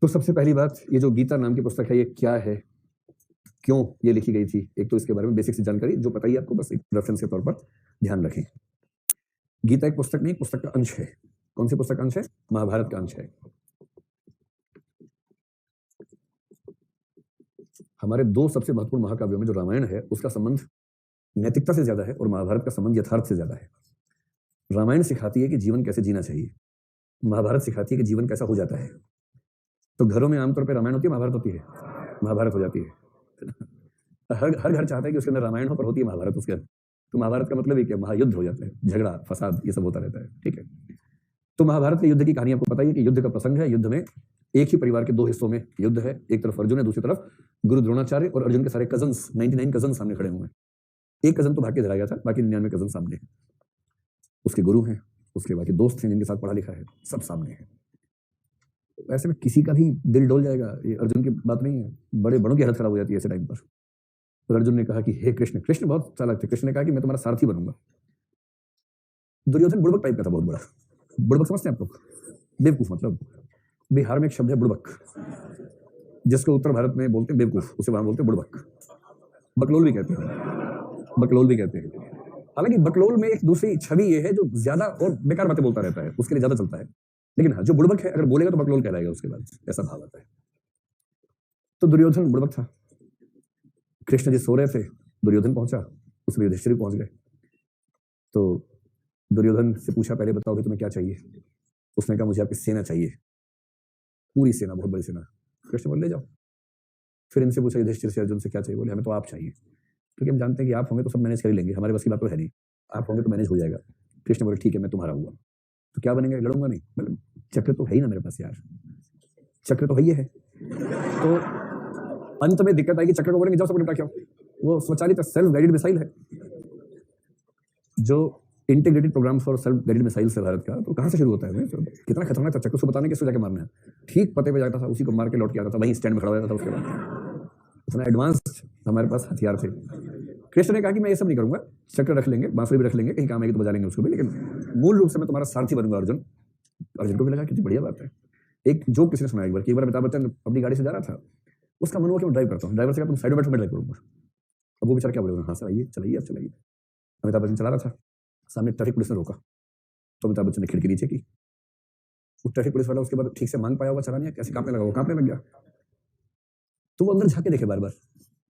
तो सबसे पहली बात, ये जो गीता नाम की पुस्तक है, ये क्या है, क्यों ये लिखी गई थी, एक तो इसके बारे में बेसिक सी जानकारी जो पता ही आपको, बस एक रेफरेंस के तौर पर ध्यान रखें। गीता एक पुस्तक नहीं, पुस्तक का अंश है। कौन सी पुस्तक का अंश है? महाभारत का अंश है। हमारे दो सबसे महत्वपूर्ण महाकाव्यों में जो रामायण है उसका संबंध नैतिकता से ज्यादा है और महाभारत का संबंध यथार्थ से ज्यादा है। रामायण सिखाती है कि जीवन कैसे जीना चाहिए, महाभारत सिखाती है कि जीवन कैसा हो जाता है। तो घरों में आमतौर पर रामायण होती है, महाभारत होती है, महाभारत हो जाती है। हर घर चाहता है कि उसके अंदर रामायण हो, पर होती है महाभारत उसके अंदर। तो महाभारत का मतलब ये क्या, महायुद्ध हो जाता है, झगड़ा फसाद ये सब होता रहता है, ठीक है। तो महाभारत के युद्ध की कहानी आपको पता ही है कि युद्ध का प्रसंग है। युद्ध में एक ही परिवार के दो हिस्सों में युद्ध है, एक तरफ अर्जुन है, दूसरी तरफ गुरु द्रोणाचार्य और अर्जुन के सारे कजन्स 99 कजन सामने खड़े हुए हैं। एक कजन तो भाग के चला गया था, बाकी 99 कजन सामने हैं। उसके गुरु हैं, उसके बाकी दोस्त हैं जिनके साथ पढ़ा लिखा है, सब सामने है। ऐसे में किसी का भी दिल डोल जाएगा, ये अर्जुन की बात नहीं है, बड़े बड़ों की हालत खराब हो जाती है ऐसे टाइम पर। तो अर्जुन ने कहा कि हे कृष्ण, कृष्ण बहुत चालाक थे, कृष्ण ने कहा कि मैं तुम्हारा सारथी बनूंगा। दुर्योधन बुड़बक टाइप का था, बहुत बड़ा बुड़बक, समझते हैं आप लोग, बेवकूफ। मतलब बिहार में एक शब्द है बुड़बक, जिसको उत्तर भारत में बोलते हैं बेवकूफ, उसे वहां बोलते हैं बुड़बक। बकलोल भी कहते हैं, बकलोल भी कहते हैं। हालांकि बकलोल में एक दूसरी छवि ये है, जो ज्यादा और बेकार बातें बोलता रहता है, उसके लिए ज्यादा चलता है। लेकिन हाँ, जो बुड़बक है अगर बोलेगा तो बकलोल कहलाएगा उसके बाद, ऐसा भाव आता है। तो दुर्योधन बुड़बक था। कृष्ण जी सो रहे थे, दुर्योधन पहुंचा, उसमें युधिष्ठिर पहुंच गए। तो दुर्योधन से पूछा, पहले बताओ कि तुम्हें क्या चाहिए? उसने कहा मुझे आपकी सेना चाहिए, पूरी सेना, बहुत बड़ी सेना। कृष्ण बोले ले जाओ। फिर इनसे पूछा युधिष्ठिर से, अर्जुन से क्या चाहिए? बोले हमें तो आप चाहिए, क्योंकि हम जानते हैं कि आप होंगे तो सब मैनेज कर ही लेंगे, हमारे बस की बात तो है नहीं, आप होंगे तो मैनेज हो जाएगा। कृष्ण बोले ठीक है, मैं तुम्हारा हुआ। तो क्या बनेंगे? लड़ूंगा नहीं। बोले चक्र तो है ही ना मेरे पास यार, चक्र तो है। तो अंत में दिक्कत आएगी, चक्र को बोलेंगे जाओ सब निपटा के आओ। वो स्वचालित सेल्फ गाइडेड मिसाइल है, जो integrated programme for self guided missile से भारत का। तो कहां से शुरू होता है? कितना खतरनाक था, चक्कर को बताने किसको जाके मारना है, ठीक पते पे जाता था, उसी को मार के लौट के आता था, वहीं स्टैंड में खड़ा हो जाता था। उसके बाद इतना एडवांस हमारे पास हथियार थे। कृष्ण ने कहा कि मैं ये सब नहीं करूंगा, चक्र रख लेंगे, बांसुरी भी रख लेंगे, कहीं काम आएगी तो बजा लेंगे उसको भी, लेकिन मूल रूप से मैं तुम्हारा सारथी बनूंगा अर्जुन। अर्जुन को भी लगा कितनी बढ़िया बात है। एक जो किसी ने सुनाया एक बार कि एक बार अमिताभ बच्चन अपनी गाड़ी से जा रहा था, उसका मन हुआ कि मैं ड्राइव करता हूँ। ड्राइवर से कहा तुम साइड में बैठो, मैं ड्राइव करूंगा। अब वो बेचारा क्या बोलेगा, हाँ सर आइए, चलाइए आप चलाइए। अमिताभ बच्चन चला रहा था, सामने ट्रैफिक पुलिस ने रोका, तो अमिताभ बच्चन ने खिड़की नीचे की। वो ट्रैफिक पुलिस वाला उसके बाद ठीक से मांग पाया होगा चलाने, कैसे कांपने लगा, वो कांपने लग गया। तो वो अंदर झांके देखे बार बार।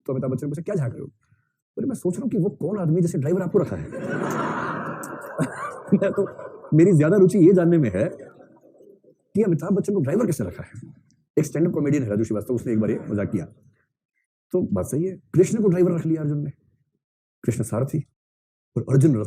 तो अमिताभ बच्चन ने पूछा क्या झांक रहे हो? बोले मैं सोच रहा हूँ कि वो कौन आदमी जैसे ड्राइवर आपको रखा है। तो मेरी ज्यादा रुचि ये जानने में है कि अमिताभ बच्चन को ड्राइवर कैसे रखा है। एक स्टैंड अप कॉमेडियन है राजू श्रीवास्तव, उसने एक बार ये मजाक किया। तो बात सही है, कृष्ण को ड्राइवर रख लिया अर्जुन ने, कृष्ण सारथी और अर्जुन रथ।